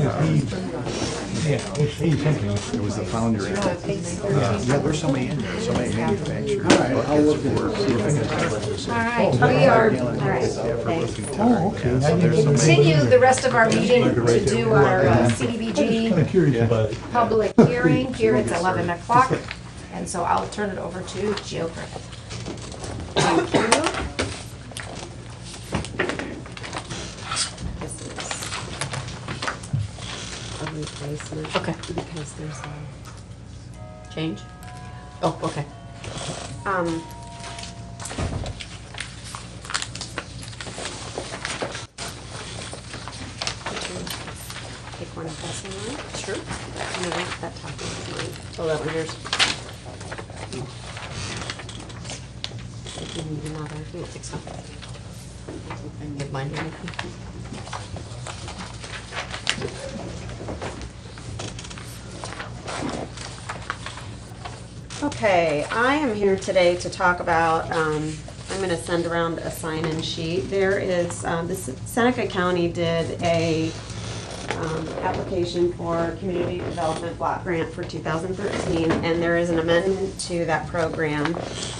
It was the founder. Yeah, there's somebody in there, somebody manufactured. All right, I'll look at it. All right, we are, all right, thanks. Oh, okay. Continue the rest of our meeting to do our CDBG Curious about it. public hearing. Here it's 11 o'clock, and so I'll turn it over to Jill Griffith. Thank you. This is a replacement. Okay. Because there's a, Change? Oh, okay. Would you take one and pass it on? Sure. No, that top one is mine. Oh, that one here's. If you need another. I don't think so. I can give mine here. Okay, I am here today to talk about, I'm gonna send around a sign-in sheet. There is, Seneca County did a application for Community Development Block Grant for 2013, and there is an amendment to that program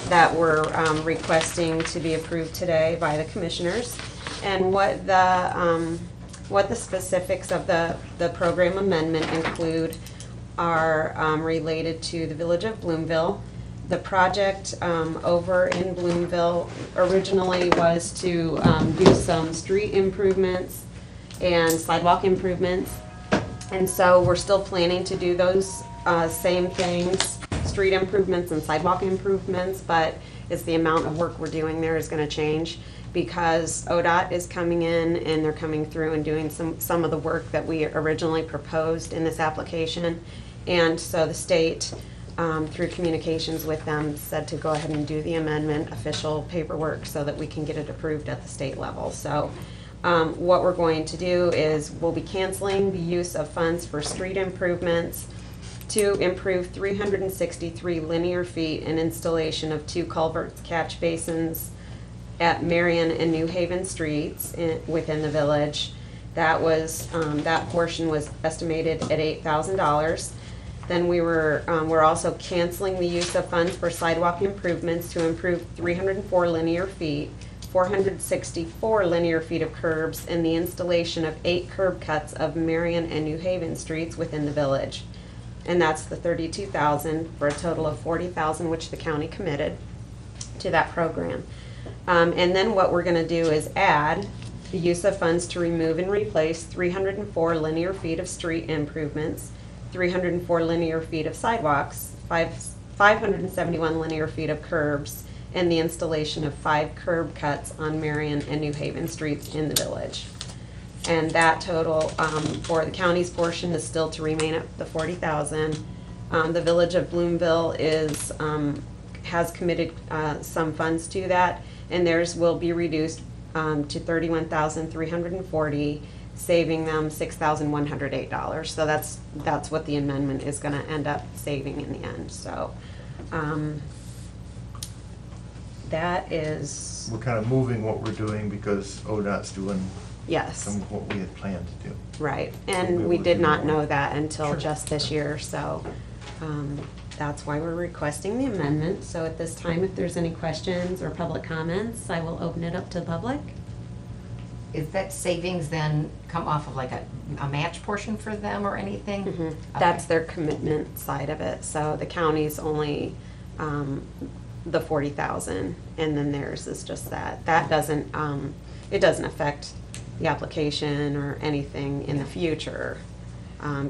that we're requesting to be approved today by the commissioners. And what the specifics of the program amendment include are related to the Village of Bloomville. The project over in Bloomville originally was to do some street improvements and sidewalk improvements. And so we're still planning to do those same things, street improvements and sidewalk improvements, but it's the amount of work we're doing there is gonna change because ODOT is coming in and they're coming through and doing some of the work that we originally proposed in this application. And so the state, through communications with them, said to go ahead and do the amendment, official paperwork, so that we can get it approved at the state level. So what we're going to do is we'll be canceling the use of funds for street improvements to improve 363 linear feet and installation of 2 culverts catch basins at Marion and New Haven streets within the village. That was, that portion was estimated at $8,000. Then we're also canceling the use of funds for sidewalk improvements to improve 304 linear feet, 464 linear feet of curbs, and the installation of 8 curb cuts of Marion and New Haven streets within the village. And that's the $32,000 for a total of $40,000, which the county committed to that program. And then what we're gonna do is add the use of funds to remove and replace 304 linear feet of street improvements, 304 linear feet of sidewalks, 571 linear feet of curbs, and the installation of 5 curb cuts on Marion and New Haven streets in the village. And that total for the county's portion is still to remain at the $40,000. The Village of Bloomville has committed some funds to that, and theirs will be reduced to $31,340, saving them $6,108. So that's what the amendment is going to end up saving in the end. So that is, We're kind of moving what we're doing because ODOT's doing yes, some of what we had planned to do. right. we'll And be we able to did do not more. know that until Sure. just this year. So that's why we're requesting the amendment. So at this time, if there's any questions or public comments, I will open it up to the public. Is that savings then come off of like a match portion for them or anything? Mhm. That's their commitment side of it. So the county's only the $40,000, and then theirs is just that. That doesn't, it doesn't affect the application or anything in the future,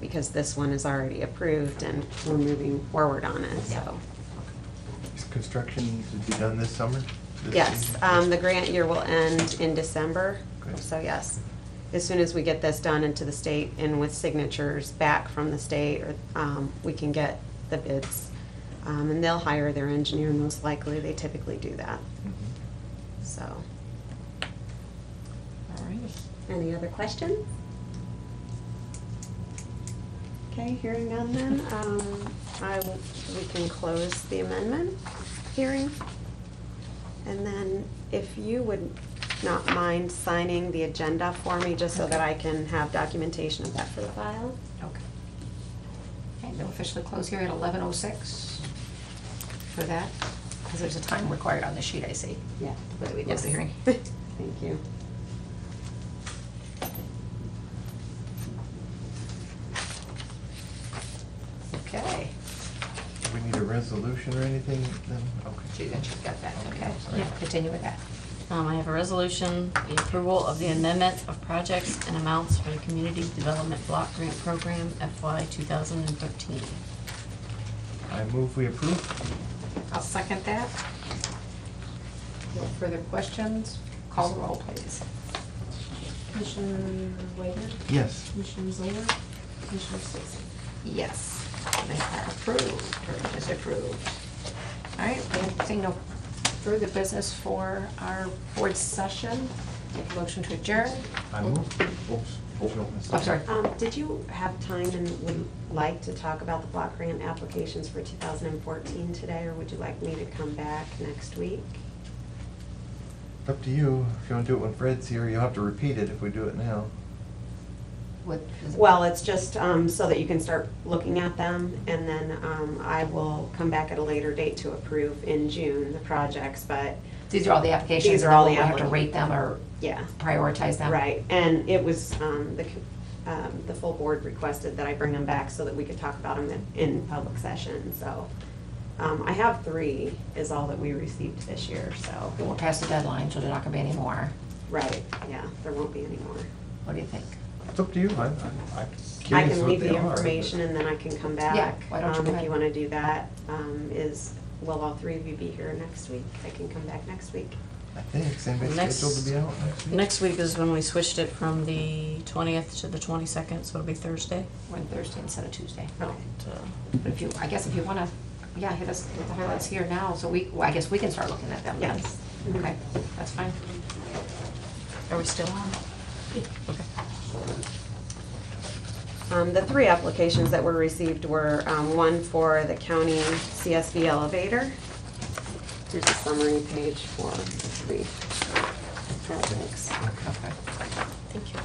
because this one is already approved and we're moving forward on it, so. Is construction to be done this summer? This Yes, season? the grant year will end in December, Good. so yes. As soon as we get this done into the state and with signatures back from the state, we can get the bids. And they'll hire their engineer most likely, they typically do that, Mhm. so. All right. Any other questions? Okay, hearing none then, we can close the amendment hearing. And then if you would not mind signing the agenda for me, just so that I can have documentation of that for the file. Okay. Okay, we'll officially close here at 11:06 for that, because there's a time required on the sheet, I see. Yeah. Whether we close the hearing. Thank you. Okay. Do we need a resolution or anything then? Okay. She's got that, okay. Sorry. Yeah, continue with that. I have a resolution, the approval of the amendment of projects and amounts for the Community Development Block Grant Program FY 2013. I move we approve. I'll second that. No further questions? Call the roll, please. Commissioner Wager, Yes. Commissioner Zoller, Commissioner Stacy. Yes, they are approved, or disapproved. All right, we have seeing no further business for our board session. Make a motion to adjourn. I move. Oops. I'm sorry. Did you have time and would like to talk about the block grant applications for 2014 today, or would you like me to come back next week? It's up to you. If you want to do it when Fred's here, you'll have to repeat it if we do it now. What is it? Well, it's just so that you can start looking at them, and then I will come back at a later date to approve in June the projects, but These are all the applications. These are all and the then we'll have to applications. rate them or yeah. prioritize them. Right, and it was, the full board requested that I bring them back so that we could talk about them in public session, so. I have 3 is all that we received this year, so. It won't pass the deadline, so there's not gonna be any more. Right, yeah, there won't be any more. What do you think? It's up to you. I'm I curious can what leave they the are, information and then I can come back. Yeah, why don't you go If ahead. you wanna do that, will all 3 of you be here next week? I can come back next week. I think anybody's Next- scheduled to be out next week. Next week is when we switched it from the 20th to the 22nd, so it'll be Thursday. We're on Thursday instead of Tuesday. Okay. But if you, I guess if you wanna, yeah, hit us with the highlights here now, so well, I guess we can start looking at them then. Yes. Okay, that's fine. Are we still on? Okay. The 3 applications that were received were, one for the county CSV elevator. Here's a summary page for 3 projects. Okay. Thank you.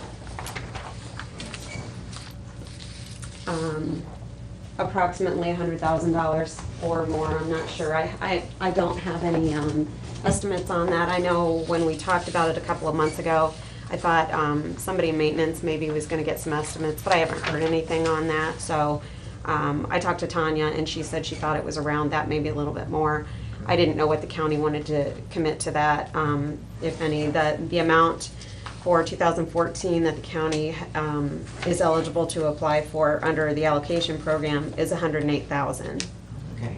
Approximately $100,000 or more, I'm not sure. I don't have any estimates on that. I know when we talked about it a couple of months ago, I thought somebody in maintenance maybe was gonna get some estimates, but I haven't heard anything on that. So I talked to Tanya and she said she thought it was around that, maybe a little bit more. I didn't know what the county wanted to commit to that, if any. The amount for 2014 that the county is eligible to apply for under the allocation program is $108,000 Okay,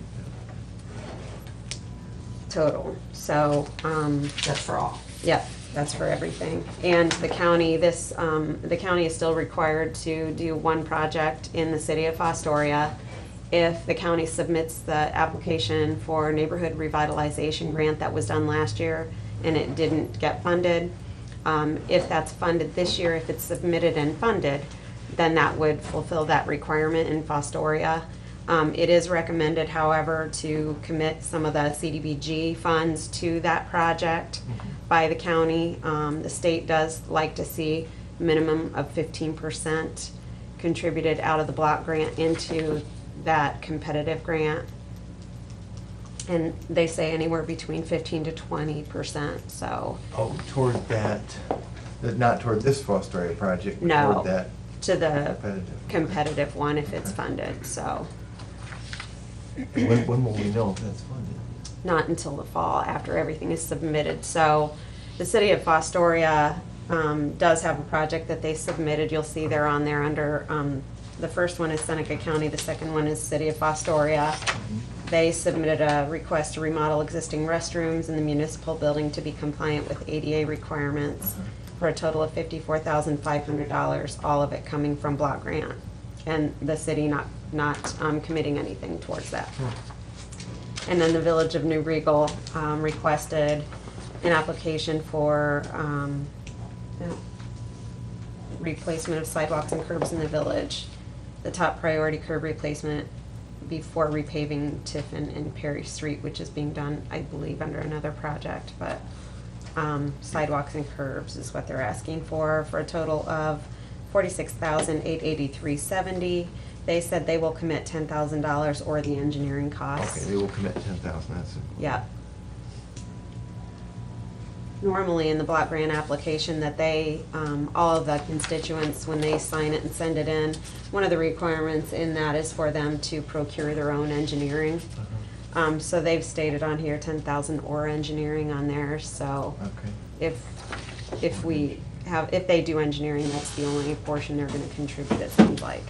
total. So, that's for all. yep, that's for everything. And the county, the county is still required to do one project in the city of Fostoria. If the county submits the application for neighborhood revitalization grant that was done last year and it didn't get funded, if that's funded this year, if it's submitted and funded, then that would fulfill that requirement in Fostoria. It is recommended, however, to commit some of the CDBG funds to that project by the county. The state does like to see minimum of 15% contributed out of the block grant into that competitive grant. And they say anywhere between 15 to 20%, so. Oh, toward that, not toward this Fostoria project, but No, toward that to the competitive. competitive one if it's funded, so. When will we know if that's funded? Not until the fall, after everything is submitted. So the city of Fostoria does have a project that they submitted. You'll see they're on there under, the first one is Seneca County, the second one is City of Fostoria. They submitted a request to remodel existing restrooms in the municipal building to be compliant with ADA requirements for a total of $54,500, all of it coming from block grant. And the city not committing anything towards that. And then the Village of New Regal requested an application for replacement of sidewalks and curbs in the village. The top priority curb replacement before repaving Tiffin and Perry Street, which is being done, I believe, under another project, but sidewalks and curbs is what they're asking for a total of $46,883.70. They said they will commit $10,000 or the engineering costs. Okay, they will commit 10,000, that's it. Yeah. Normally in the block grant application that they, all of the constituents, when they sign it and send it in, one of the requirements in that is for them to procure their own engineering. So they've stated on here 10,000 or engineering on there, so Okay. if they do engineering, that's the only portion they're gonna contribute, it sounds like.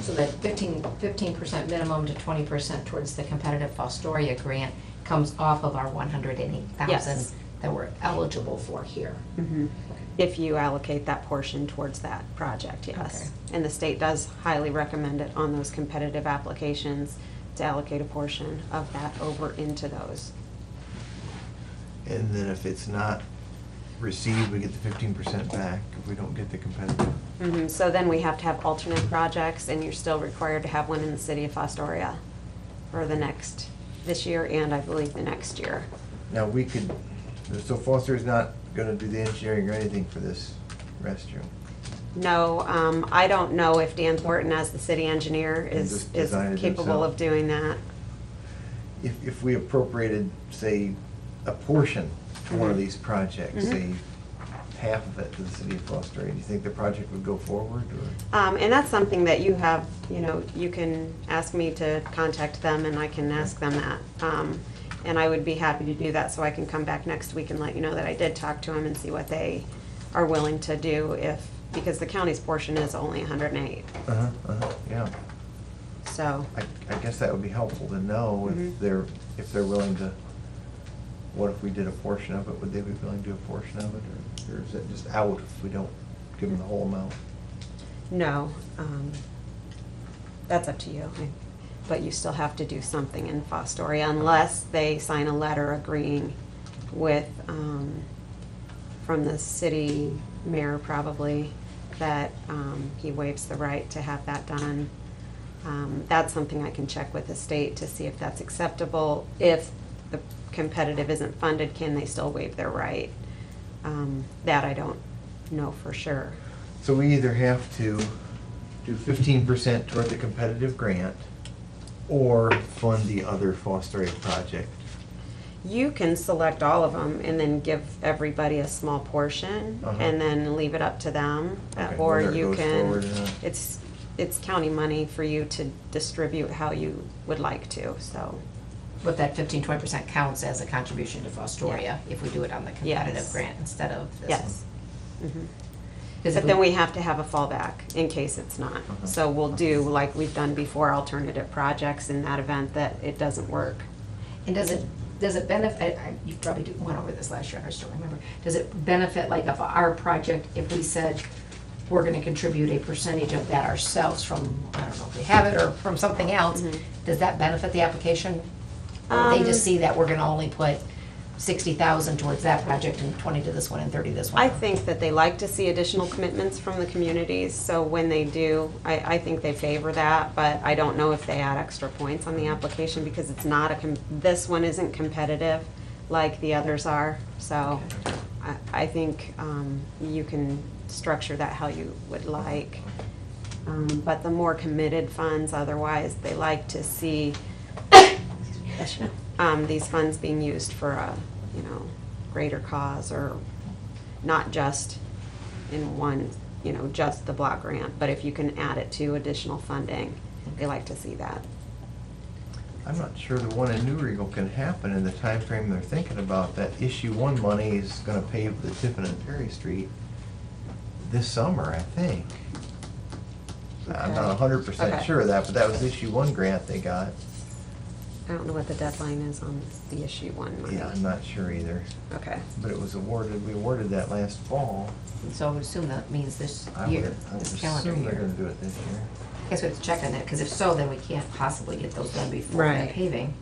So that 15% minimum to 20% towards the competitive Fostoria grant comes off of our 108,000 Yes. that we're eligible for here. If you allocate that portion towards that project, yes. Okay. And the state does highly recommend it on those competitive applications to allocate a portion of that over into those. And then if it's not received, we get the 15% back if we don't get the competitive. So then we have to have alternate projects, and you're still required to have one in the city of Fostoria for this year, and I believe the next year. Now, we could, so Foster's not gonna do the engineering or anything for this restroom? No, I don't know if Dan Thornton, as the city engineer, Can is just design it capable himself. of doing that. If we appropriated, say, a portion to one of these projects, say, half of it to the city of Fostoria, do you think the project would go forward, or? And that's something that you have, you can ask me to contact them, and I can ask them that. And I would be happy to do that, so I can come back next week and let you know that I did talk to them and see what they are willing to do because the county's portion is only 108. Yeah. So, I guess that would be helpful to know if they're willing to, what if we did a portion of it, would they be willing to do a portion of it, or is it just out if we don't give them the whole amount? no, that's up to you. But you still have to do something in Fostoria unless they sign a letter agreeing with, from the city mayor probably, that he waives the right to have that done. That's something I can check with the state to see if that's acceptable. If the competitive isn't funded, can they still waive their right? That I don't know for sure. So we either have to do 15% toward the competitive grant, or fund the other Fostoria project. You can select all of them and then give everybody a small portion and then leave it up to them. Okay, Or whether it you goes can, forward or not. it's county money for you to distribute how you would like to, so. But that 15-20% counts as a contribution to Fostoria if we do it on the competitive Yes. grant instead of this Yes. one. 'Cause But if then we have to have a fallback in case it's not. Uh-huh. So we'll do, like we've done before, alternative projects in that event that it doesn't work. And does it benefit, you probably went over this last year, I just don't remember. Does it benefit, like, of our project, if we said we're gonna contribute a percentage of that ourselves from, I don't know if we have it, or from something else, does that benefit the application? Or they just see that we're gonna only put 60,000 towards that project and 20 to this one and 30 to this one? I think that they like to see additional commitments from the communities, so when they do, I think they favor that, but I don't know if they add extra points on the application because it's not this one isn't competitive like the others are, so I think you can structure that how you would like. But the more committed funds, otherwise, they like to see these funds being used for a, greater cause, or not just in one, just the block grant, but if you can add it to additional funding, they like to see that. I'm not sure the one in New Regal can happen in the time frame they're thinking about. That issue one money is gonna pave the Tiffin and Perry Street this summer, I think. I'm not 100% Okay. sure of that, but that was issue one grant they got. I don't know what the deadline is on the issue one money. Yeah, I'm not sure either, Okay. but it was awarded, we awarded that last fall. So I would assume that means this I year, would this calendar assume they're year. gonna do it this year. I guess we have to check on that, because if so, then we can't possibly get those done before Right. the paving.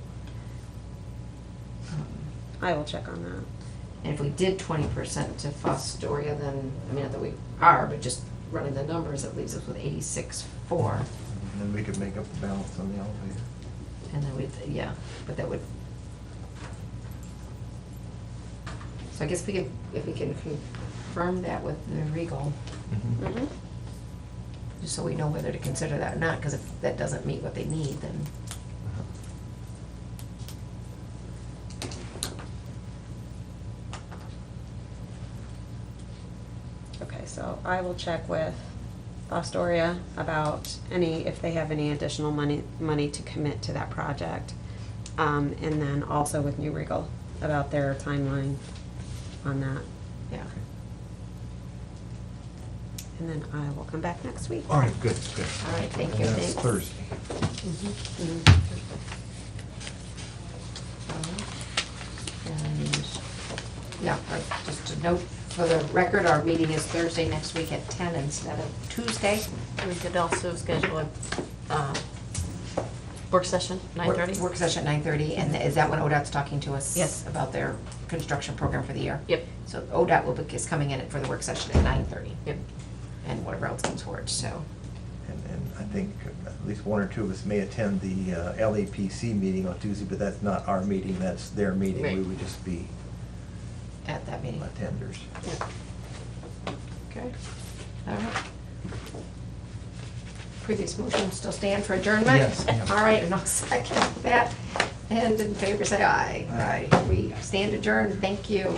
I will check on that. And if we did 20% to Fostoria, then, not that we are, but just running the numbers, it leaves us with 86.4. And then we could make up the balance on the elevator. And then we'd, yeah, but that would, So I guess if we can confirm that with the Regal, Mhm. Mhm. just so we know whether to consider that or not, because if that doesn't meet what they need, then. Okay, so I will check with Fostoria about if they have any additional money to commit to that project. And then also with New Regal about their timeline on that. Yeah. And then I will come back next week. All right, good, good. All right, thank you. And that's Thanks. Thursday. And, yeah, just a note for the record, our meeting is Thursday next week at 10 instead of Tuesday. We could also schedule a work session, 9:30? Work session at 9:30, and is that when ODOT's talking to us? Yes. About their construction program for the year? Yep. So ODOT is coming in for the work session at 9:30. Yep. And whatever else comes forward, so. And I think at least one or two of us may attend the LAPC meeting on Tuesday, but that's not our meeting, that's their meeting. Right. We would just be At that meeting. attenders. Okay. All right. Previous motion still stand for adjournment? Yes, yeah. All right, and I'll second that. And in favor, say aye. Aye. We stand adjourned. Thank you.